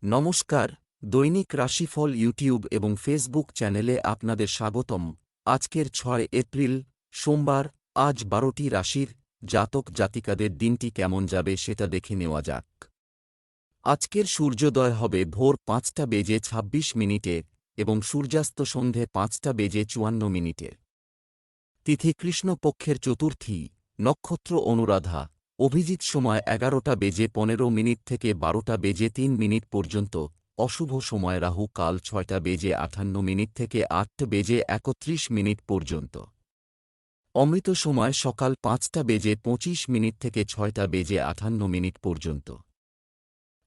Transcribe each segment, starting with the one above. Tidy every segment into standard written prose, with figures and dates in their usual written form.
নমস্কার, দৈনিক রাশিফল ইউটিউব এবং ফেসবুক চ্যানেলে আপনাদের স্বাগতম। আজকের 6 এপ্রিল সোমবার। আজ 12টি রাশির জাতক জাতিকাদের দিনটি কেমন যাবে সেটা দেখে নেওয়া যাক। আজকের সূর্যোদয় হবে ভোর 5:26 এবং সূর্যাস্ত সন্ধে 5:54। তিথি কৃষ্ণপক্ষের চতুর্থী, নক্ষত্র অনুরাধা, অভিজিৎ সময় 11:15 থেকে 12:03 পর্যন্ত, অশুভ সময় রাহু কাল 6:58 থেকে 8:31 পর্যন্ত। অমৃত সময় সকাল 5:25 থেকে 6:58 পর্যন্ত।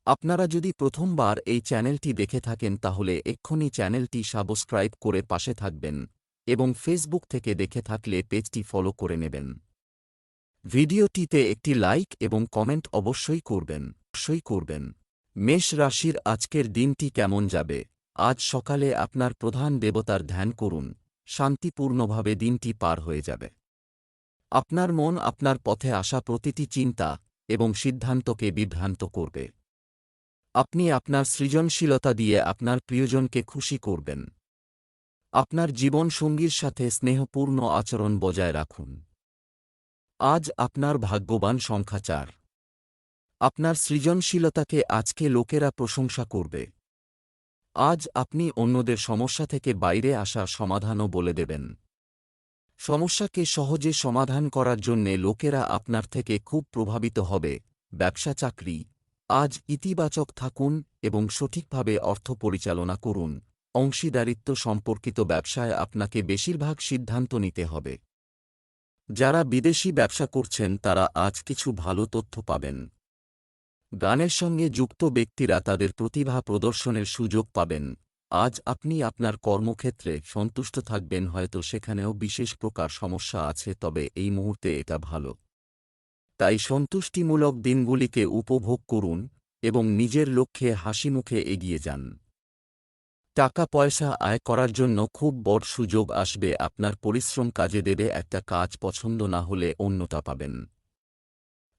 আপনারা যদি প্রথমবার এই চ্যানেলটি দেখে থাকেন তাহলে এক্ষুনি চ্যানেলটি সাবস্ক্রাইব করে পাশে থাকবেন এবং ফেসবুক থেকে দেখে থাকলে পেজটি ফলো করে নেবেন। ভিডিওটিতে একটি লাইক এবং কমেন্ট অবশ্যই করবেন। মেষ রাশির আজকের দিনটি কেমন যাবে? আজ সকালে আপনার প্রধান দেবতার ধ্যান করুন, শান্তিপূর্ণভাবে দিনটি পার হয়ে যাবে। আপনার মন আপনার পথে আসা প্রতিটি চিন্তা এবং সিদ্ধান্তকে বিভ্রান্ত করবে। আপনি আপনার সৃজনশীলতা দিয়ে আপনার প্রিয়জনকে খুশি করবেন। আপনার জীবনসঙ্গীর সাথে স্নেহপূর্ণ আচরণ বজায় রাখুন। আজ আপনার ভাগ্যবান সংখ্যা 4। আপনার সৃজনশীলতাকে আজকে লোকেরা প্রশংসা করবে। আজ আপনি অন্যদের সমস্যা থেকে বাইরে আসার সমাধানও বলে দেবেন। সমস্যাকে সহজে সমাধান করার জন্যে লোকেরা আপনার থেকে খুব প্রভাবিত হবে। ব্যবসা চাকরি, আজ ইতিবাচক থাকুন এবং সঠিকভাবে অর্থ পরিচালনা করুন। অংশীদারিত্ব সম্পর্কিত ব্যবসায় আপনাকে বেশিরভাগ সিদ্ধান্ত নিতে হবে। যারা বিদেশি ব্যবসা করছেন তারা আজ কিছু ভালো তথ্য পাবেন। গানের সঙ্গে যুক্ত ব্যক্তিরা তাদের প্রতিভা প্রদর্শনের সুযোগ পাবেন। আজ আপনি আপনার কর্মক্ষেত্রে সন্তুষ্ট থাকবেন, হয়তো সেখানেও বিশেষ প্রকার সমস্যা আছে, তবে এই মুহূর্তে এটা ভালো। তাই সন্তুষ্টিমূলক দিনগুলিকে উপভোগ করুন এবং নিজের লক্ষ্যে হাসিমুখে এগিয়ে যান। টাকা পয়সা আয় করার জন্য খুব বড় সুযোগ আসবে। আপনার পরিশ্রম কাজে দেবে। একটা কাজ পছন্দ না হলে অন্যটা পাবেন।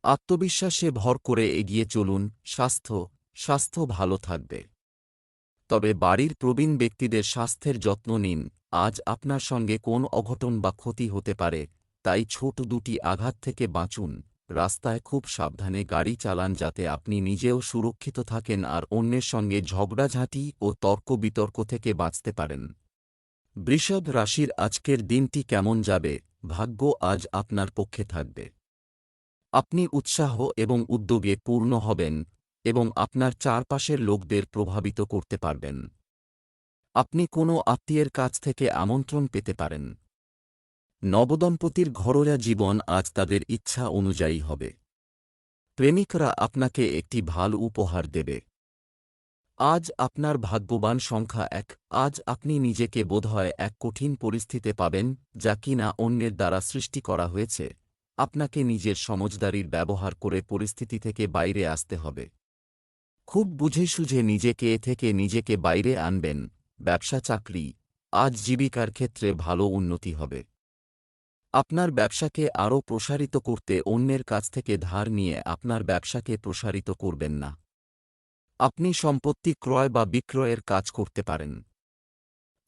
আত্মবিশ্বাসে ভর করে এগিয়ে চলুন। স্বাস্থ্য ভালো থাকবে, তবে বাড়ির প্রবীণ ব্যক্তিদের স্বাস্থ্যের যত্ন নিন। আজ আপনার সঙ্গে কোন অঘটন বা ক্ষতি হতে পারে, তাই ছোট দুটি আঘাত থেকে বাঁচুন। রাস্তায় খুব সাবধানে গাড়ি চালান যাতে আপনি নিজেও সুরক্ষিত থাকেন আর অন্যের সঙ্গে ঝগড়াঝাঁটি ও তর্ক বিতর্ক থেকে বাঁচতে পারেন। বৃষভ রাশির আজকের দিনটি কেমন যাবে? ভাগ্য আজ আপনার পক্ষে থাকবে। আপনি উৎসাহ এবং উদ্যোগে পূর্ণ হবেন এবং আপনার চারপাশের লোকদের প্রভাবিত করতে পারবেন। আপনি কোনো আত্মীয়ের কাছ থেকে আমন্ত্রণ পেতে পারেন। নবদম্পতির ঘরোয়া জীবন আজ তাদের ইচ্ছা অনুযায়ী হবে। প্রেমিকরা আপনাকে একটি ভালো উপহার দেবে। আজ আপনার ভাগ্যবান সংখ্যা 1। আজ আপনি নিজেকে বোধহয় এক কঠিন পরিস্থিতিতে পাবেন, যা কিনা অন্যের দ্বারা সৃষ্টি করা হয়েছে। আপনাকে নিজের সমঝদারির ব্যবহার করে পরিস্থিতি থেকে বাইরে আসতে হবে। খুব বুঝে সুঝে নিজেকে বাইরে আনবেন। ব্যবসা চাকরি, আজ জীবিকার ক্ষেত্রে ভালো উন্নতি হবে। আপনার ব্যবসাকে আরও প্রসারিত করতে অন্যের কাছ থেকে ধার নিয়ে আপনার ব্যবসাকে প্রসারিত করবেন না। আপনি সম্পত্তি ক্রয় বা বিক্রয়ের কাজ করতে পারেন।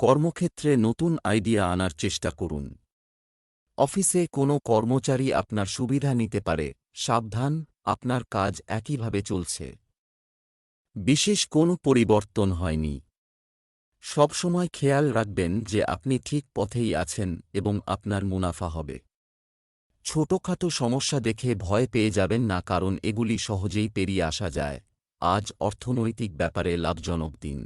কর্মক্ষেত্রে নতুন আইডিয়া আনার চেষ্টা করুন। অফিসে কোনো কর্মচারী আপনার সুবিধা নিতে পারে, সাবধান, আপনার কাজ একইভাবে চলছে। বিশেষ কোনো পরিবর্তন হয়নি। সবসময় খেয়াল রাখবেন যে আপনি ঠিক পথেই আছেন এবং আপনার মুনাফা হবে। ছোটখাটো সমস্যা দেখে ভয় পেয়ে যাবেন না, কারণ এগুলি সহজেই পেরিয়ে আসা যায়। আজ অর্থনৈতিক ব্যাপারে লাভজনক দিন।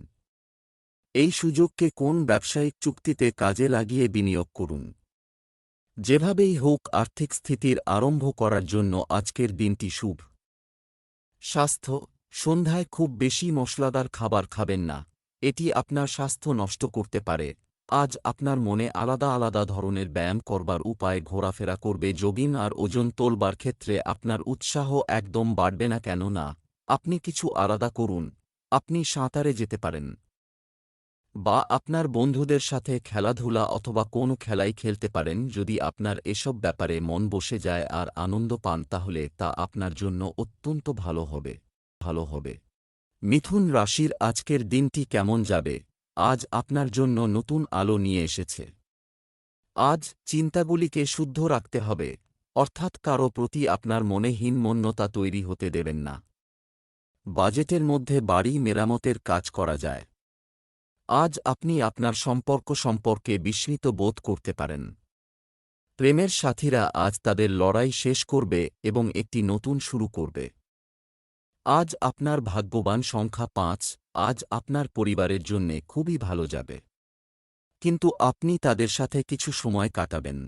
এই সুযোগকে কোন ব্যবসায়িক চুক্তিতে কাজে লাগিয়ে বিনিয়োগ করুন। যেভাবেই হোক আর্থিক স্থিতির আরম্ভ করার জন্য আজকের দিনটি শুভ। স্বাস্থ্য, সন্ধ্যায় খুব বেশি মশলাদার খাবার খাবেন না, এটি আপনার স্বাস্থ্য নষ্ট করতে পারে। আজ আপনার মনে আলাদা ধরনের ব্যায়াম করবার উপায় ঘোরাফেরা করবে। যোগিং আর ওজন তোলবার ক্ষেত্রে আপনার উৎসাহ একদম বাড়বে না, কেননা আপনি কিছু আলাদা করুন। আপনি সাঁতারে যেতে পারেন বা আপনার বন্ধুদের সাথে খেলাধুলা অথবা কোনো খেলাই খেলতে পারেন। যদি আপনার এসব ব্যাপারে মন বসে যায় আর আনন্দ পান তাহলে তা আপনার জন্য অত্যন্ত ভালো হবে। মিথুন রাশির আজকের দিনটি কেমন যাবে? আজ আপনার জন্য নতুন আলো নিয়ে এসেছে। আজ চিন্তাগুলিকে শুদ্ধ রাখতে হবে, অর্থাৎ কারো প্রতি আপনার মনে হীনমন্যতা তৈরি হতে দেবেন না। বাজেটের মধ্যে বাড়ি মেরামতের কাজ করা যায়। আজ আপনি আপনার সম্পর্ক সম্পর্কে বিস্মিত বোধ করতে পারেন। প্রেমের সাথীরা আজ তাদের লড়াই শেষ করবে এবং একটি নতুন শুরু করবে। আজ আপনার ভাগ্যবান সংখ্যা ৫। আজ আপনার পরিবারের জন্যে খুবই ভালো যাবে। কিন্তু আপনি তাদের সাথে কিছু সময় কাটাবেন।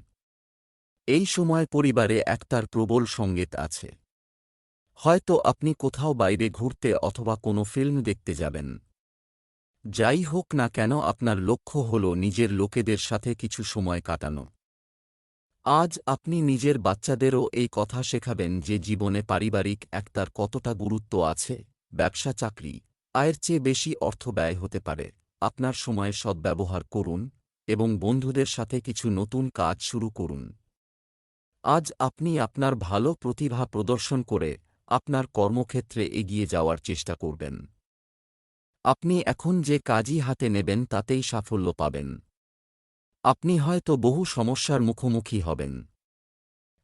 এই সময় পরিবারে একতার প্রবল সংকেত আছে। হয়তো আপনি কোথাও বাইরে ঘুরতে অথবা কোনো ফিল্ম দেখতে যাবেন। যাই হোক না কেন, আপনার লক্ষ্য হল নিজের লোকেদের সাথে কিছু সময় কাটানো। আজ আপনি নিজের বাচ্চাদেরও এই কথা শেখাবেন যে জীবনে পারিবারিক একতার কতটা গুরুত্ব আছে। ব্যবসা চাকরি, আয়ের চেয়ে বেশি অর্থ ব্যয় হতে পারে। আপনার সময়ের সদ্ব্যবহার করুন এবং বন্ধুদের সাথে কিছু নতুন কাজ শুরু করুন। আজ আপনি আপনার ভালো প্রতিভা প্রদর্শন করে আপনার কর্মক্ষেত্রে এগিয়ে যাওয়ার চেষ্টা করবেন। আপনি এখন যে কাজই হাতে নেবেন তাতেই সাফল্য পাবেন। আপনি হয়তো বহু সমস্যার মুখোমুখি হবেন।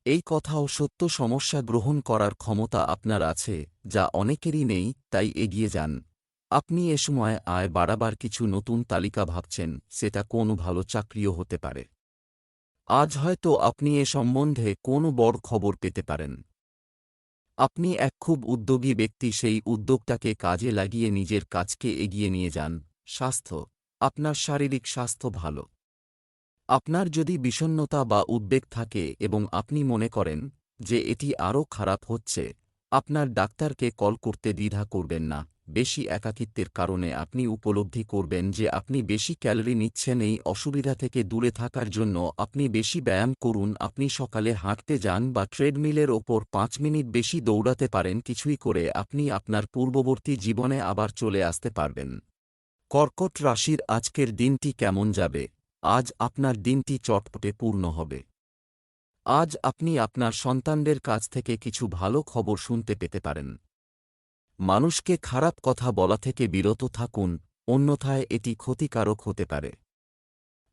এই কথাও সত্য, সমস্যা গ্রহণ করার ক্ষমতা আপনার আছে, যা অনেকেরই নেই, তাই এগিয়ে যান। আপনি এ সময় আয় বাড়াবার কিছু নতুন তালিকা ভাবছেন, সেটা কোনো ভালো চাকরিও হতে পারে। আজ হয়তো আপনি এ সম্বন্ধে কোনো বড় খবর পেতে পারেন। আপনি এক খুব উদ্যোগী ব্যক্তি, সেই উদ্যোগটাকে কাজে লাগিয়ে নিজের কাজকে এগিয়ে নিয়ে যান। স্বাস্থ্য, আপনার শারীরিক স্বাস্থ্য ভালো। আপনার যদি বিষণ্ণতা বা উদ্বেগ থাকে এবং আপনি মনে করেন যে এটি আরও খারাপ হচ্ছে, আপনার ডাক্তারকে কল করতে দ্বিধা করবেন না। বেশি একাকিত্বের কারণে আপনি উপলব্ধি করবেন যে আপনি বেশি ক্যালোরি নিচ্ছেন। এই অসুবিধা থেকে দূরে থাকার জন্য আপনি বেশি ব্যায়াম করুন। আপনি সকালে হাঁটতে যান বা ট্রেডমিলের ওপর ৫ মিনিট বেশি দৌড়াতে পারেন। কিছুই করে আপনি আপনার পূর্ববর্তী জীবনে আবার চলে আসতে পারবেন। কর্কট রাশির আজকের দিনটি কেমন যাবে? আজ আপনার দিনটি চটপটে পূর্ণ হবে। আজ আপনি আপনার সন্তানদের কাছ থেকে কিছু ভালো খবর শুনতে পেতে পারেন। মানুষকে খারাপ কথা বলা থেকে বিরত থাকুন, অন্যথায় এটি ক্ষতিকারক হতে পারে।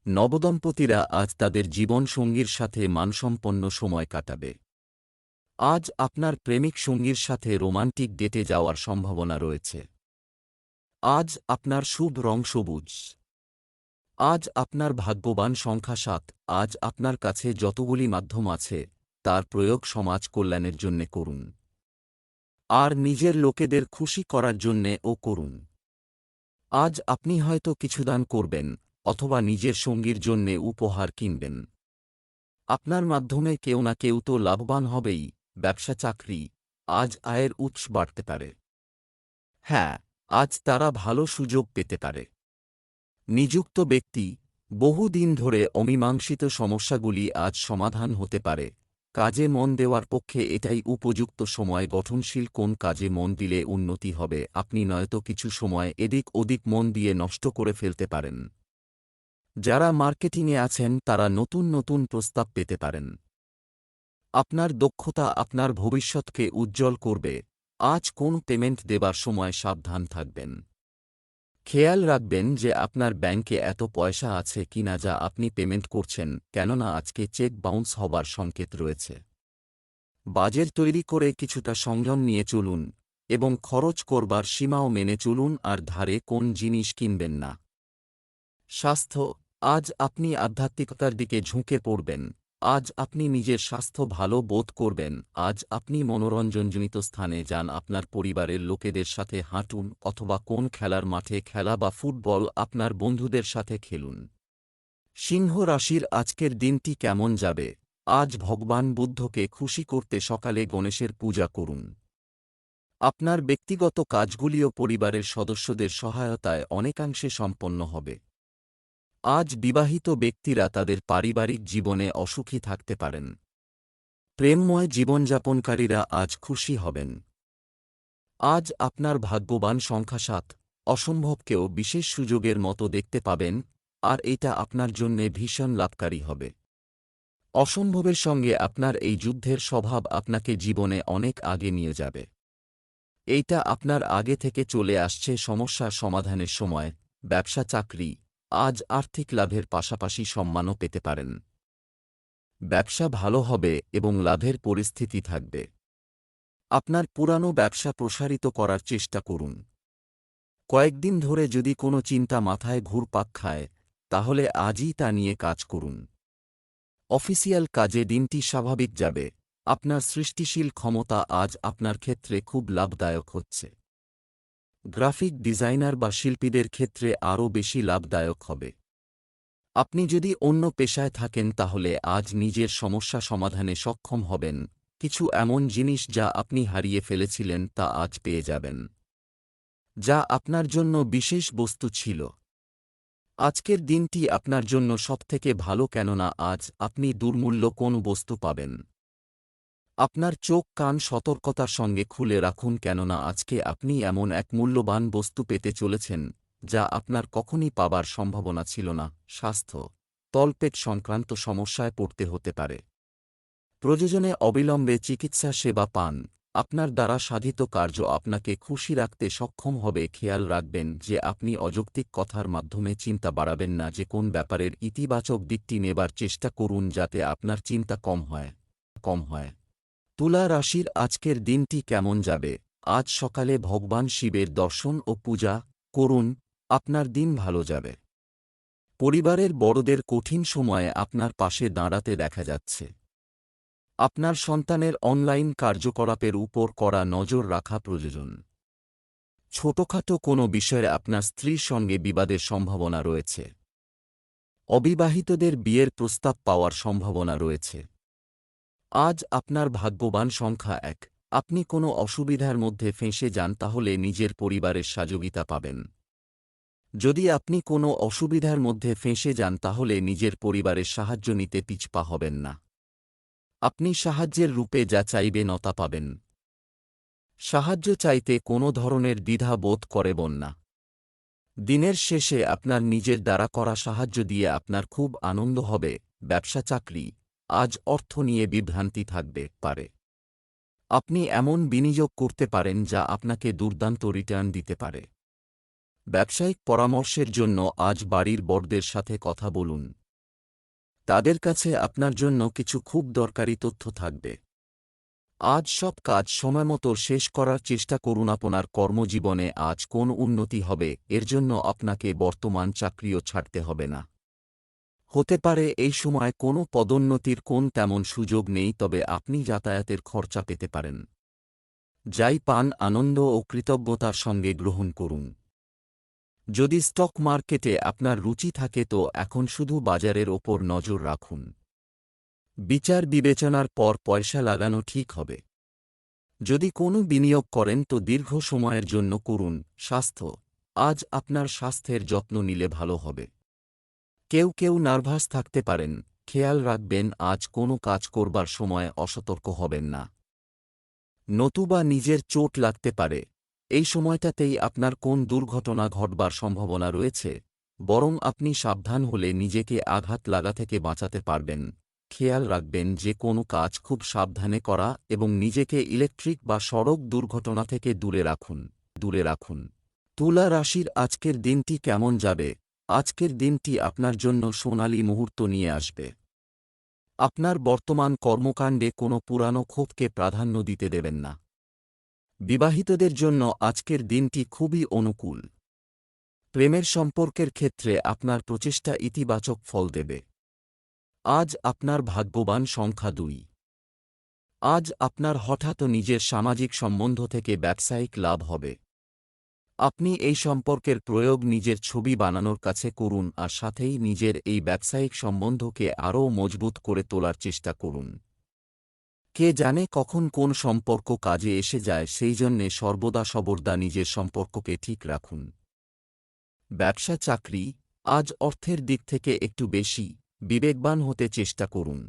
নবদম্পতিরা আজ তাদের জীবনসঙ্গীর সাথে মানসম্পন্ন সময় কাটাবে। আজ আপনার প্রেমিক সঙ্গীর সাথে রোমান্টিক ডেটে যাওয়ার সম্ভাবনা রয়েছে। আজ আপনার শুভ রং সবুজ। আজ আপনার ভাগ্যবান সংখ্যা ৭। আজ আপনার কাছে যতগুলি মাধ্যম আছে তার প্রয়োগ সমাজ কল্যাণের জন্যে করুন। আর নিজের লোকেদের খুশি করার জন্যেও করুন। আজ আপনি হয়তো কিছু দান করবেন অথবা নিজের সঙ্গীর জন্যে উপহার কিনবেন। আপনার মাধ্যমে কেউ না কেউ তো লাভবান হবেই। ব্যবসা চাকরি, আজ আয়ের উৎস বাড়তে পারে। হ্যাঁ, আজ তারা ভালো সুযোগ পেতে পারে। নিযুক্ত ব্যক্তি, বহুদিন ধরে অমীমাংসিত সমস্যাগুলি আজ সমাধান হতে পারে। কাজে মন দেওয়ার পক্ষে এটাই উপযুক্ত সময়। গঠনশীল কোন কাজে মন দিলে উন্নতি হবে, আপনি নয়তো কিছু সময় এদিক ওদিক মন দিয়ে নষ্ট করে ফেলতে পারেন। যারা মার্কেটিংয়ে আছেন তারা নতুন নতুন প্রস্তাব পেতে পারেন। আপনার দক্ষতা আপনার ভবিষ্যৎকে উজ্জ্বল করবে। আজ কোন পেমেন্ট দেবার সময় সাবধান থাকবেন। খেয়াল রাখবেন যে আপনার ব্যাংকে এত পয়সা আছে কিনা যা আপনি পেমেন্ট করছেন, কেননা আজকে চেক বাউন্স হবার সংকেত রয়েছে। বাজেট তৈরি করে কিছুটা সংযম নিয়ে চলুন এবং খরচ করবার সীমাও মেনে চলুন। আর ধারে কোন জিনিস কিনবেন না। স্বাস্থ্য, আজ আপনি আধ্যাত্মিকতার দিকে ঝুঁকে পড়বেন। আজ আপনি নিজের স্বাস্থ্য ভালো বোধ করবেন। আজ আপনি মনোরঞ্জনজনিত স্থানে যান, আপনার পরিবারের লোকেদের সাথে হাঁটুন অথবা কোন খেলার মাঠে খেলা বা ফুটবল আপনার বন্ধুদের সাথে খেলুন। সিংহ রাশির আজকের দিনটি কেমন যাবে? আজ ভগবান বুদ্ধকে খুশি করতে সকালে গণেশের পূজা করুন। আপনার ব্যক্তিগত কাজগুলিও পরিবারের সদস্যদের সহায়তায় অনেকাংশে সম্পন্ন হবে। আজ বিবাহিত ব্যক্তিরা তাদের পারিবারিক জীবনে অসুখী থাকতে পারেন। প্রেমময় জীবনযাপনকারীরা আজ খুশি হবেন। আজ আপনার ভাগ্যবান সংখ্যা ৭। অসম্ভবকেও বিশেষ সুযোগের মতো দেখতে পাবেন, আর এটা আপনার জন্যে ভীষণ লাভকারী হবে। অসম্ভবের সঙ্গে আপনার এই যুদ্ধের স্বভাব আপনাকে জীবনে অনেক আগে নিয়ে যাবে। এইটা আপনার আগে থেকে চলে আসছে সমস্যার সমাধানের সময়। ব্যবসা চাকরি, আজ আর্থিক লাভের পাশাপাশি সম্মানও পেতে পারেন। ব্যবসা ভালো হবে এবং লাভের পরিস্থিতি থাকবে। আপনার পুরানো ব্যবসা প্রসারিত করার চেষ্টা করুন। কয়েকদিন ধরে যদি কোনো চিন্তা মাথায় ঘুরপাক খায়, তাহলে আজই তা নিয়ে কাজ করুন। অফিসিয়াল কাজে দিনটি স্বাভাবিক যাবে। আপনার সৃষ্টিশীল ক্ষমতা আজ আপনার ক্ষেত্রে খুব লাভদায়ক হচ্ছে। গ্রাফিক ডিজাইনার বা শিল্পীদের ক্ষেত্রে আরও বেশি লাভদায়ক হবে। আপনি যদি অন্য পেশায় থাকেন তাহলে আজ নিজের সমস্যা সমাধানে সক্ষম হবেন। কিছু এমন জিনিস যা আপনি হারিয়ে ফেলেছিলেন তা আজ পেয়ে যাবেন, যা আপনার জন্য বিশেষ বস্তু ছিল। আজকের দিনটি আপনার জন্য সবথেকে ভালো, কেননা আজ আপনি দুর্মূল্য কোনো বস্তু পাবেন। আপনার চোখ কান সতর্কতার সঙ্গে খুলে রাখুন, কেননা আজকে আপনি এমন এক মূল্যবান বস্তু পেতে চলেছেন যা আপনার কখনই পাবার সম্ভাবনা ছিল না। স্বাস্থ্য, তলপেট সংক্রান্ত সমস্যায় পড়তে হতে পারে। প্রয়োজনে অবিলম্বে চিকিৎসা সেবা পান। আপনার দ্বারা সাধিত কার্য আপনাকে খুশি রাখতে সক্ষম হবে। খেয়াল রাখবেন যে আপনি অযৌক্তিক কথার মাধ্যমে চিন্তা বাড়াবেন না। যে কোন ব্যাপারের ইতিবাচক দিকটি নেবার চেষ্টা করুন যাতে আপনার চিন্তা কম হয়। তুলা রাশির আজকের দিনটি কেমন যাবে? আজ সকালে ভগবান শিবের দর্শন ও পূজা করুন, আপনার দিন ভালো যাবে। পরিবারের বড়দের কঠিন সময়ে আপনার পাশে দাঁড়াতে দেখা যাচ্ছে। আপনার সন্তানের অনলাইন কার্যকলাপের উপর কড়া নজর রাখা প্রয়োজন। ছোটখাটো কোনো বিষয়ে আপনার স্ত্রীর সঙ্গে বিবাদের সম্ভাবনা রয়েছে। অবিবাহিতদের বিয়ের প্রস্তাব পাওয়ার সম্ভাবনা রয়েছে। আজ আপনার ভাগ্যবান সংখ্যা 1। আপনি কোনো অসুবিধার মধ্যে ফেঁসে যান তাহলে নিজের পরিবারের সহযোগিতা পাবেন। যদি আপনি কোনো অসুবিধার মধ্যে ফেঁসে যান তাহলে নিজের পরিবারের সাহায্য নিতে পিছপা হবেন না। আপনি সাহায্যের রূপে যা চাইবেন তা পাবেন। সাহায্য চাইতে কোনো ধরনের দ্বিধা বোধ করবেন না। দিনের শেষে আপনার নিজের দ্বারা করা সাহায্য দিয়ে আপনার খুব আনন্দ হবে। ব্যবসা চাকরি, আজ অর্থ নিয়ে বিভ্রান্তি থাকতে পারে। আপনি এমন বিনিয়োগ করতে পারেন যা আপনাকে দুর্দান্ত রিটার্ন দিতে পারে। ব্যবসায়িক পরামর্শের জন্য আজ বাড়ির বড়দের সাথে কথা বলুন। তাদের কাছে আপনার জন্য কিছু খুব দরকারি তথ্য থাকবে। আজ সব কাজ সময়মতো শেষ করার চেষ্টা করুন। আপনার কর্মজীবনে আজ কোন উন্নতি হবে এর জন্য আপনাকে বর্তমান চাকরিও ছাড়তে হবে না। হতে পারে এই সময় কোনো পদোন্নতির তেমন সুযোগ নেই, তবে আপনি যাতায়াতের খরচা পেতে পারেন। যাই পান আনন্দ ও কৃতজ্ঞতার সঙ্গে গ্রহণ করুন। যদি স্টক মার্কেটে আপনার রুচি থাকে তো এখন শুধু বাজারের ওপর নজর রাখুন। বিচার বিবেচনার পর পয়সা লাগানো ঠিক হবে। যদি কোনো বিনিয়োগ করেন তো দীর্ঘ সময়ের জন্য করুন। স্বাস্থ্য, আজ আপনার স্বাস্থ্যের যত্ন নিলে ভালো হবে। কেউ নার্ভাস থাকতে পারেন, খেয়াল রাখবেন আজ কোনো কাজ করবার সময় অসতর্ক হবেন না, নতুবা নিজের চোট লাগতে পারে। এই সময়টাতেই আপনার কোন দুর্ঘটনা ঘটবার সম্ভাবনা রয়েছে, বরং আপনি সাবধান হলে নিজেকে আঘাত লাগা থেকে বাঁচাতে পারবেন। খেয়াল রাখবেন যে কোনো কাজ খুব সাবধানে করা এবং নিজেকে ইলেকট্রিক বা সড়ক দুর্ঘটনা থেকে দূরে রাখুন। তুলা রাশির আজকের দিনটি কেমন যাবে? আজকের দিনটি আপনার জন্য সোনালী মুহূর্ত নিয়ে আসবে। আপনার বর্তমান কর্মকাণ্ডে কোনো পুরানো ক্ষোভকে প্রাধান্য দিতে দেবেন না। বিবাহিতদের জন্য আজকের দিনটি খুবই অনুকূল। প্রেমের সম্পর্কের ক্ষেত্রে আপনার প্রচেষ্টা ইতিবাচক ফল দেবে। আজ আপনার ভাগ্যবান সংখ্যা 2। আজ আপনার হঠাৎ নিজের সামাজিক সম্বন্ধ থেকে ব্যবসায়িক লাভ হবে। আপনি এই সম্পর্কের প্রয়োগ নিজের ছবি বানানোর কাছে করুন আর সাথেই নিজের এই ব্যবসায়িক সম্বন্ধকে আরও মজবুত করে তোলার চেষ্টা করুন। কে জানে কখন কোন সম্পর্ক কাজে এসে যায়, সেই জন্যে সর্বদা নিজের সম্পর্ককে ঠিক রাখুন। ব্যবসা চাকরি, আজ অর্থের দিক থেকে একটু বেশি বিবেকবান হতে চেষ্টা করুন।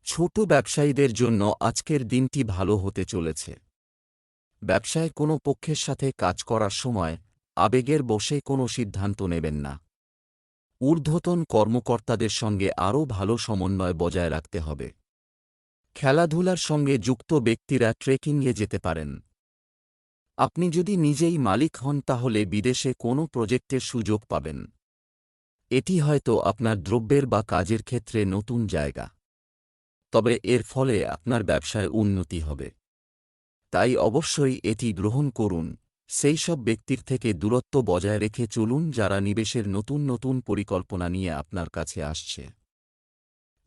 ছোট ব্যবসায়ীদের জন্য আজকের দিনটি ভালো হতে চলেছে। ব্যবসায় কোনো পক্ষের সাথে কাজ করার সময় আবেগের বশে কোনো সিদ্ধান্ত নেবেন না। ঊর্ধ্বতন কর্মকর্তাদের সঙ্গে আরও ভালো সমন্বয় বজায় রাখতে হবে। খেলাধুলার সঙ্গে যুক্ত ব্যক্তিরা ট্রেকিংয়ে যেতে পারেন। আপনি যদি নিজেই মালিক হন তাহলে বিদেশে কোনো প্রজেক্টের সুযোগ পাবেন। এটি হয়তো আপনার দ্রব্যের বা কাজের ক্ষেত্রে নতুন জায়গা। তবে এর ফলে আপনার ব্যবসায় উন্নতি হবে। তাই অবশ্যই এটি গ্রহণ করুন। সেই সব ব্যক্তির থেকে দূরত্ব বজায় রেখে চলুন যারা নিবেশের নতুন নতুন পরিকল্পনা নিয়ে আপনার কাছে আসছে।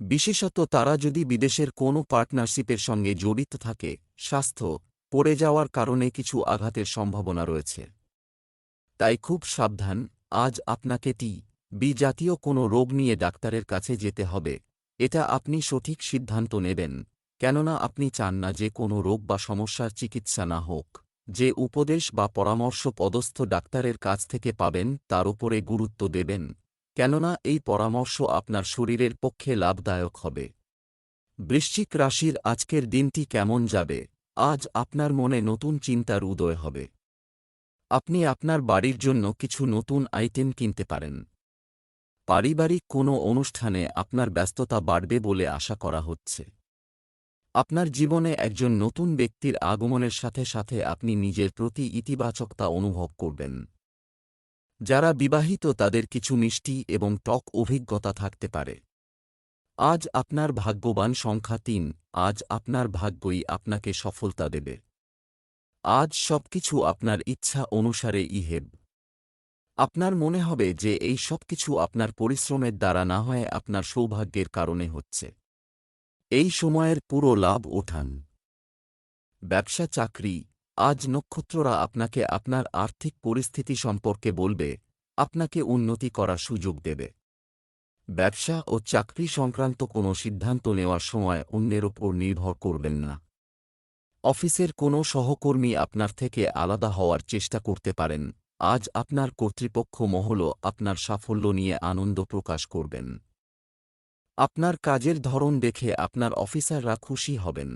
বিশেষত তারা যদি বিদেশের কোনো পার্টনারশিপের সঙ্গে জড়িত থাকে। স্বাস্থ্য পড়ে যাওয়ার কারণে কিছু আঘাতের সম্ভাবনা রয়েছে। তাই খুব সাবধান। আজ আপনাকে বি জাতীয় কোনো রোগ নিয়ে ডাক্তারের কাছে যেতে হবে। এটা আপনি সঠিক সিদ্ধান্ত নেবেন, কেননা আপনি চান না যে কোনো রোগ বা সমস্যার চিকিৎসা না হোক। যে উপদেশ বা পরামর্শ পদস্থ ডাক্তারের কাছ থেকে পাবেন তার উপরে গুরুত্ব দেবেন, কেননা এই পরামর্শ আপনার শরীরের পক্ষে লাভদায়ক হবে। বৃশ্চিক রাশির আজকের দিনটি কেমন যাবে? আজ আপনার মনে নতুন চিন্তার উদয় হবে। আপনি আপনার বাড়ির জন্য কিছু নতুন আইটেম কিনতে পারেন। পারিবারিক কোনো অনুষ্ঠানে আপনার ব্যস্ততা বাড়বে বলে আশা করা হচ্ছে। আপনার জীবনে একজন নতুন ব্যক্তির আগমনের সাথে সাথে আপনি নিজের প্রতি ইতিবাচকতা অনুভব করবেন। যারা বিবাহিত তাদের কিছু মিষ্টি এবং টক অভিজ্ঞতা থাকতে পারে। আজ আপনার ভাগ্যবান সংখ্যা ৩। আজ আপনার ভাগ্যই আপনাকে সফলতা দেবে। আজ সবকিছু আপনার ইচ্ছা অনুসারে ইহেব। আপনার মনে হবে যে এই সবকিছু আপনার পরিশ্রমের দ্বারা না হয় আপনার সৌভাগ্যের কারণে হচ্ছে। এই সময়ের পুরো লাভ ওঠান। ব্যবসা চাকরি, আজ নক্ষত্ররা আপনাকে আপনার আর্থিক পরিস্থিতি সম্পর্কে বলবে, আপনাকে উন্নতি করার সুযোগ দেবে। ব্যবসা ও চাকরি সংক্রান্ত কোনো সিদ্ধান্ত নেওয়ার সময় অন্যের ওপর নির্ভর করবেন না। অফিসের কোনো সহকর্মী আপনার থেকে আলাদা হওয়ার চেষ্টা করতে পারেন। আজ আপনার কর্তৃপক্ষ মহলও আপনার সাফল্য নিয়ে আনন্দ প্রকাশ করবেন। আপনার কাজের ধরন দেখে আপনার অফিসাররা খুশি হবেন।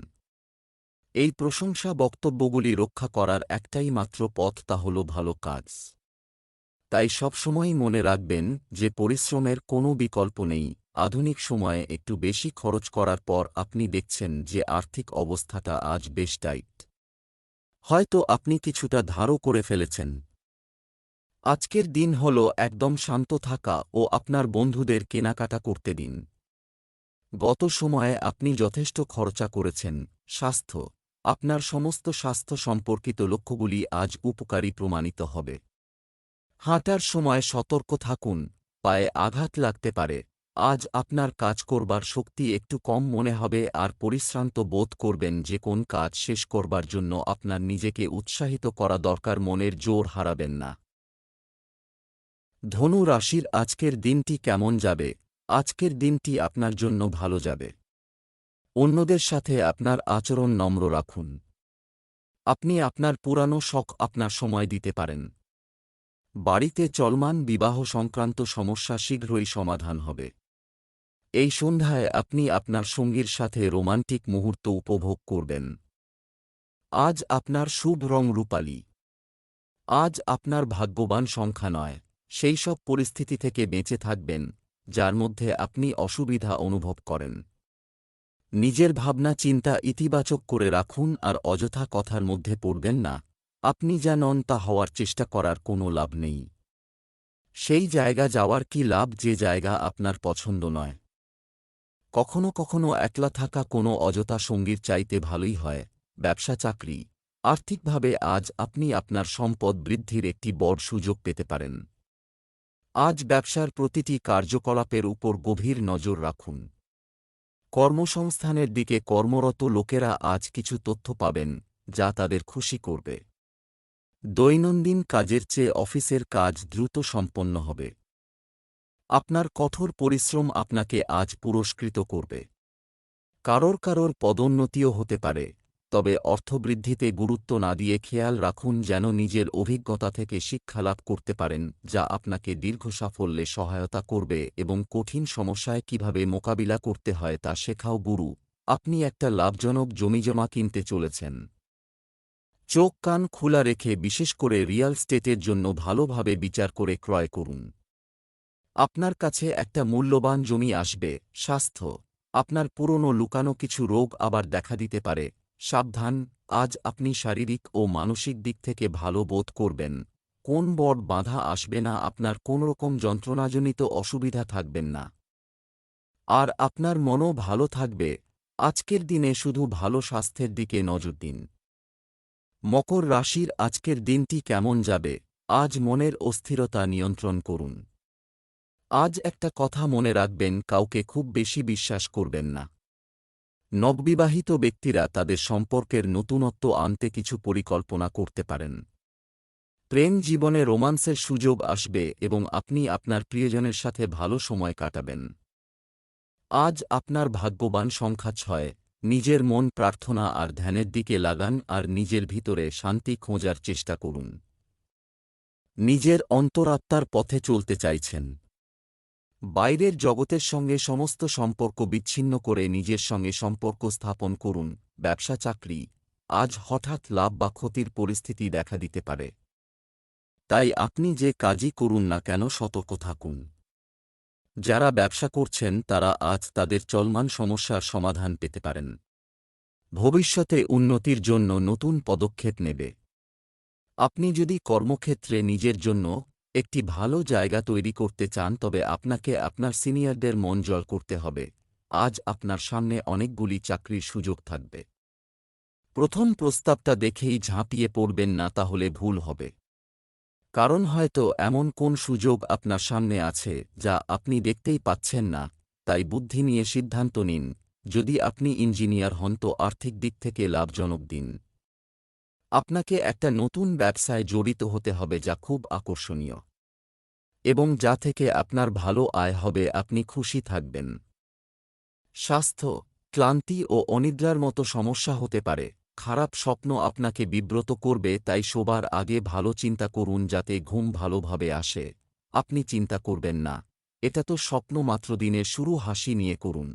এই প্রশংসা বক্তব্যগুলি রক্ষা করার একটাই মাত্র পথ, তা হল ভালো কাজ। তাই সবসময়ই মনে রাখবেন যে পরিশ্রমের কোনো বিকল্প নেই। আধুনিক সময়ে একটু বেশি খরচ করার পর আপনি দেখছেন যে আর্থিক অবস্থাটা আজ বেশ টাইট। হয়তো আপনি কিছুটা ধারও করে ফেলেছেন। আজকের দিন হল একদম শান্ত থাকা ও আপনার বন্ধুদের কেনাকাটা করতে দিন। গত সময়ে আপনি যথেষ্ট খরচা করেছেন। স্বাস্থ্য, আপনার সমস্ত স্বাস্থ্য সম্পর্কিত লক্ষ্যগুলি আজ উপকারী প্রমাণিত হবে। হাঁটার সময় সতর্ক থাকুন, পায়ে আঘাত লাগতে পারে। আজ আপনার কাজ করবার শক্তি একটু কম মনে হবে আর পরিশ্রান্ত বোধ করবেন। যে কোন কাজ শেষ করবার জন্য আপনার নিজেকে উৎসাহিত করা দরকার, মনের জোর হারাবেন না। ধনু রাশির আজকের দিনটি কেমন যাবে? আজকের দিনটি আপনার জন্য ভালো যাবে। অন্যদের সাথে আপনার আচরণ নম্র রাখুন। আপনি আপনার পুরানো শখ আপনার সময় দিতে পারেন। বাড়িতে চলমান বিবাহ সংক্রান্ত সমস্যা শীঘ্রই সমাধান হবে। এই সন্ধ্যায় আপনি আপনার সঙ্গীর সাথে রোমান্টিক মুহূর্ত উপভোগ করবেন। আজ আপনার শুভ রং রূপালী। আজ আপনার ভাগ্যবান সংখ্যা ৯। সেই সব পরিস্থিতি থেকে বেঁচে থাকবেন যার মধ্যে আপনি অসুবিধা অনুভব করেন। নিজের ভাবনা চিন্তা ইতিবাচক করে রাখুন আর অযথা কথার মধ্যে পড়বেন না। আপনি যা নন তা হওয়ার চেষ্টা করার কোনো লাভ নেই। সেই জায়গা যাওয়ার কি লাভ যে জায়গা আপনার পছন্দ নয়? কখনো কখনো একলা থাকা কোনো অযথা সঙ্গীর চাইতে ভালোই হয়। ব্যবসা চাকরি, আর্থিকভাবে আজ আপনি আপনার সম্পদ বৃদ্ধির একটি বড় সুযোগ পেতে পারেন। আজ ব্যবসার প্রতিটি কার্যকলাপের উপর গভীর নজর রাখুন। কর্মসংস্থানের দিকে কর্মরত লোকেরা আজ কিছু তথ্য পাবেন যা তাদের খুশি করবে। দৈনন্দিন কাজের চেয়ে অফিসের কাজ দ্রুত সম্পন্ন হবে। আপনার কঠোর পরিশ্রম আপনাকে আজ পুরস্কৃত করবে। কারোর পদোন্নতিও হতে পারে, তবে অর্থবৃদ্ধিতে গুরুত্ব না দিয়ে খেয়াল রাখুন যেন নিজের অভিজ্ঞতা থেকে শিক্ষালাভ করতে পারেন, যা আপনাকে দীর্ঘ সাফল্যে সহায়তা করবে এবং কঠিন সমস্যায় কিভাবে মোকাবিলা করতে হয় তা শেখাও গুরু। আপনি একটা লাভজনক জমিজমা কিনতে চলেছেন। চোখ কান খোলা রেখে বিশেষ করে রিয়াল স্টেটের জন্য ভালোভাবে বিচার করে ক্রয় করুন। আপনার কাছে একটা মূল্যবান জমি আসবে। স্বাস্থ্য, আপনার পুরনো লুকানো কিছু রোগ আবার দেখা দিতে পারে। সাবধান, আজ আপনি শারীরিক ও মানসিক দিক থেকে ভালো বোধ করবেন। কোন বড় বাধা আসবে না, আপনার কোনোরকম যন্ত্রণাজনিত অসুবিধা থাকবেন না। আর আপনার মনও ভালো থাকবে। আজকের দিনে শুধু ভালো স্বাস্থ্যের দিকে নজর দিন। মকর রাশির আজকের দিনটি কেমন যাবে? আজ মনের অস্থিরতা নিয়ন্ত্রণ করুন। আজ একটা কথা মনে রাখবেন, কাউকে খুব বেশি বিশ্বাস করবেন না। নববিবাহিত ব্যক্তিরা তাদের সম্পর্কের নতুনত্ব আনতে কিছু পরিকল্পনা করতে পারেন। প্রেম জীবনে রোমান্সের সুযোগ আসবে এবং আপনি আপনার প্রিয়জনের সাথে ভালো সময় কাটাবেন। আজ আপনার ভাগ্যবান সংখ্যা 6। নিজের মন প্রার্থনা আর ধ্যানের দিকে লাগান আর নিজের ভিতরে শান্তি খোঁজার চেষ্টা করুন। নিজের অন্তরাত্মার পথে চলতে চাইছেন। বাইরের জগতের সঙ্গে সমস্ত সম্পর্ক বিচ্ছিন্ন করে নিজের সঙ্গে সম্পর্ক স্থাপন করুন। ব্যবসা চাকরি, আজ হঠাৎ লাভ বা ক্ষতির পরিস্থিতি দেখা দিতে পারে। তাই আপনি যে কাজই করুন না কেন সতর্ক থাকুন। যারা ব্যবসা করছেন তারা আজ তাদের চলমান সমস্যার সমাধান পেতে পারেন। ভবিষ্যতে উন্নতির জন্য নতুন পদক্ষেপ নেবে। আপনি যদি কর্মক্ষেত্রে নিজের জন্য একটি ভালো জায়গা তৈরি করতে চান তবে আপনাকে আপনার সিনিয়রদের মন জয় করতে হবে। আজ আপনার সামনে অনেকগুলি চাকরির সুযোগ থাকবে। প্রথম প্রস্তাবটা দেখেই ঝাঁপিয়ে পড়বেন না, তাহলে ভুল হবে। কারণ হয়তো এমন কোন সুযোগ আপনার সামনে আছে যা আপনি দেখতেই পাচ্ছেন না। তাই বুদ্ধি নিয়ে সিদ্ধান্ত নিন। যদি আপনি ইঞ্জিনিয়ার হন তো আর্থিক দিক থেকে লাভজনক দিন। আপনাকে একটা নতুন ব্যবসায় জড়িত হতে হবে যা খুব আকর্ষণীয় এবং যা থেকে আপনার ভালো আয় হবে। আপনি খুশি থাকবেন। স্বাস্থ্য, ক্লান্তি ও অনিদ্রার মতো সমস্যা হতে পারে। খারাপ স্বপ্ন আপনাকে বিব্রত করবে, তাই শোবার আগে ভালো চিন্তা করুন যাতে ঘুম ভালোভাবে আসে। আপনি চিন্তা করবেন না, এটা তো স্বপ্ন মাত্র। দিনের শুরু হাসি নিয়ে করুন।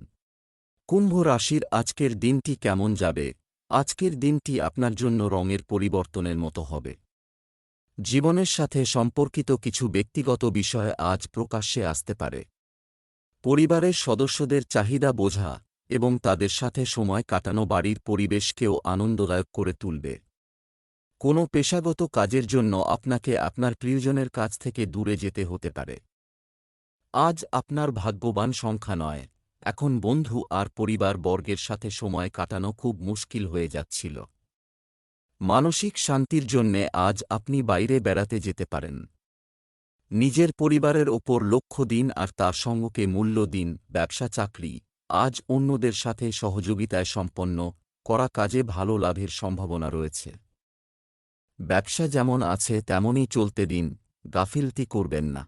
কুম্ভ রাশির আজকের দিনটি কেমন যাবে? আজকের দিনটি আপনার জন্য রঙের পরিবর্তনের মতো হবে। জীবনের সাথে সম্পর্কিত কিছু ব্যক্তিগত বিষয় আজ প্রকাশ্যে আসতে পারে। পরিবারের সদস্যদের চাহিদা বোঝা এবং তাদের সাথে সময় কাটানো বাড়ির পরিবেশকেও আনন্দদায়ক করে তুলবে। কোনো পেশাগত কাজের জন্য আপনাকে আপনার প্রিয়জনের কাছ থেকে দূরে যেতে হতে পারে। আজ আপনার ভাগ্যবান সংখ্যা 9। এখন বন্ধু আর পরিবার বর্গের সাথে সময় কাটানো খুব মুশকিল হয়ে যাচ্ছিল। মানসিক শান্তির জন্যে আজ আপনি বাইরে বেড়াতে যেতে পারেন। নিজের পরিবারের ওপর লক্ষ্য দিন আর তার সঙ্গকে মূল্য দিন। ব্যবসা চাকরি, আজ অন্যদের সাথে সহযোগিতায় সম্পন্ন করা কাজে ভালো লাভের সম্ভাবনা রয়েছে। ব্যবসা যেমন আছে তেমনই চলতে দিন, গাফিলতি করবেন না।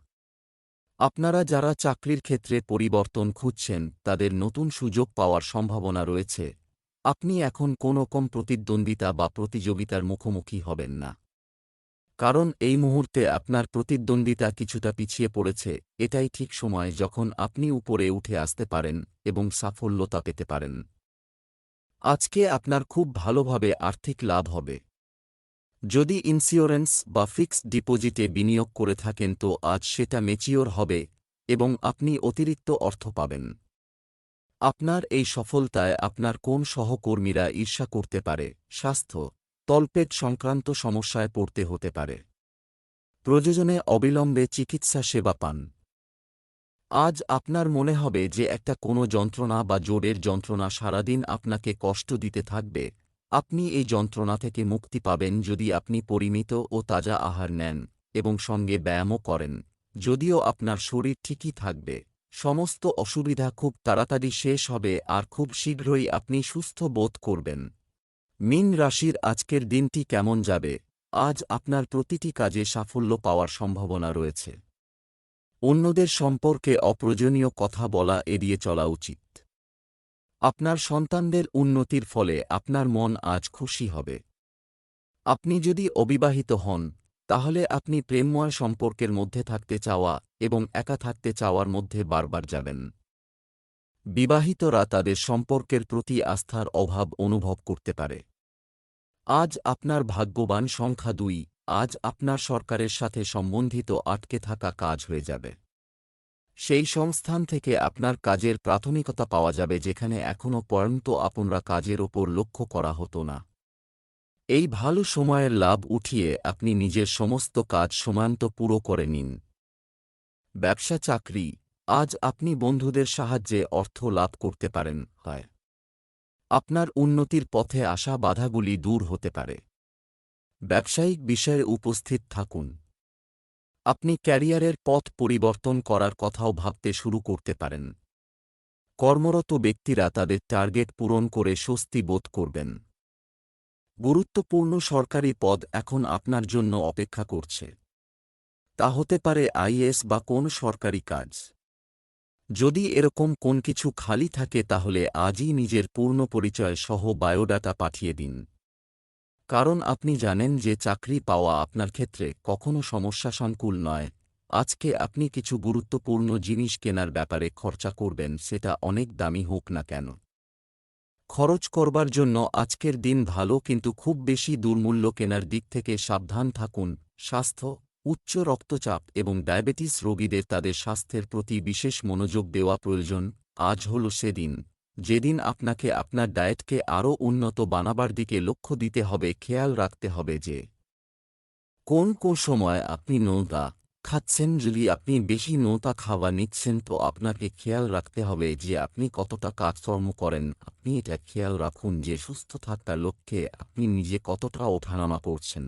আপনারা যারা চাকরির ক্ষেত্রে পরিবর্তন খুঁজছেন তাদের নতুন সুযোগ পাওয়ার সম্ভাবনা রয়েছে। আপনি এখন কোনো রকম প্রতিদ্বন্দ্বিতা বা প্রতিযোগিতার মুখোমুখি হবেন না। কারণ এই মুহূর্তে আপনার প্রতিদ্বন্দ্বিতা কিছুটা পিছিয়ে পড়েছে। এটাই ঠিক সময় যখন আপনি উপরে উঠে আসতে পারেন এবং সাফল্যতা পেতে পারেন। আজকে আপনার খুব ভালোভাবে আর্থিক লাভ হবে। যদি ইন্স্যুরেন্স বা ফিক্সড ডিপোজিটে বিনিয়োগ করে থাকেন তো আজ সেটা ম্যাচিওর হবে এবং আপনি অতিরিক্ত অর্থ পাবেন। আপনার এই সফলতায় আপনার কোন সহকর্মীরা ঈর্ষা করতে পারে। স্বাস্থ্য, তলপেট সংক্রান্ত সমস্যায় পড়তে হতে পারে। প্রয়োজনে অবিলম্বে চিকিৎসা সেবা পান। আজ আপনার মনে হবে যে একটা কোনো যন্ত্রণা বা জোরের যন্ত্রণা সারাদিন আপনাকে কষ্ট দিতে থাকবে। আপনি এই যন্ত্রণা থেকে মুক্তি পাবেন যদি আপনি পরিমিত ও তাজা আহার নেন এবং সঙ্গে ব্যায়ামও করেন। যদিও আপনার শরীর ঠিকই থাকবে, সমস্ত অসুবিধা খুব তাড়াতাড়ি শেষ হবে আর খুব শীঘ্রই আপনি সুস্থ বোধ করবেন। মীন রাশির আজকের দিনটি কেমন যাবে? আজ আপনার প্রতিটি কাজে সাফল্য পাওয়ার সম্ভাবনা রয়েছে। অন্যদের সম্পর্কে অপ্রয়োজনীয় কথা বলা এড়িয়ে চলা উচিত। আপনার সন্তানদের উন্নতির ফলে আপনার মন আজ খুশি হবে। আপনি যদি অবিবাহিত হন তাহলে আপনি প্রেমময় সম্পর্কের মধ্যে থাকতে চাওয়া এবং একা থাকতে চাওয়ার মধ্যে বারবার যাবেন। বিবাহিতরা তাদের সম্পর্কের প্রতি আস্থার অভাব অনুভব করতে পারে। আজ আপনার ভাগ্যবান সংখ্যা 2। আজ আপনার সরকারের সাথে সম্বন্ধিত আটকে থাকা কাজ হয়ে যাবে। সেই সংস্থান থেকে আপনার কাজের প্রাথমিকতা পাওয়া যাবে যেখানে এখনও পর্যন্ত আপনারা কাজের ওপর লক্ষ্য করা হতো না। এই ভালো সময়ের লাভ উঠিয়ে আপনি নিজের সমস্ত কাজ সময়মত পুরো করে নিন। ব্যবসা চাকরি, আজ আপনি বন্ধুদের সাহায্যে অর্থ লাভ করতে পারেন হয়। আপনার উন্নতির পথে আসা বাধাগুলি দূর হতে পারে। ব্যবসায়িক বিষয়ে উপস্থিত থাকুন। আপনি ক্যারিয়ারের পথ পরিবর্তন করার কথাও ভাবতে শুরু করতে পারেন। কর্মরত ব্যক্তিরা তাদের টার্গেট পূরণ করে স্বস্তি বোধ করবেন। গুরুত্বপূর্ণ সরকারি পদ এখন আপনার জন্য অপেক্ষা করছে। তা হতে পারে আইএএস বা কোন সরকারি কাজ। যদি এরকম কোন কিছু খালি থাকে তাহলে আজই নিজের পূর্ণ পরিচয় সহ বায়োডাটা পাঠিয়ে দিন। কারণ আপনি জানেন যে চাকরি পাওয়া আপনার ক্ষেত্রে কখনো সমস্যা সংকুল নয়। আজকে আপনি কিছু গুরুত্বপূর্ণ জিনিস কেনার ব্যাপারে খরচা করবেন, সেটা অনেক দামি হোক না কেন। খরচ করবার জন্য আজকের দিন ভালো, কিন্তু খুব বেশি দুর্মূল্য কেনার দিক থেকে সাবধান থাকুন। স্বাস্থ্য, উচ্চ রক্তচাপ এবং ডায়াবেটিস রোগীদের তাদের স্বাস্থ্যের প্রতি বিশেষ মনোযোগ দেওয়া প্রয়োজন। আজ হল সেদিন যেদিন আপনাকে আপনার ডায়েটকে আরও উন্নত বানাবার দিকে লক্ষ্য দিতে হবে। খেয়াল রাখতে হবে যে কোন কোন সময় আপনি নোনতা খাচ্ছেন। যদি আপনি বেশি নোনতা খাওয়া নিচ্ছেন তো আপনাকে খেয়াল রাখতে হবে যে আপনি কতটা কাজকর্ম করেন। আপনি এটা খেয়াল রাখুন যে সুস্থ থাকার লক্ষ্যে আপনি নিজে কতটা ওঠানামা করছেন।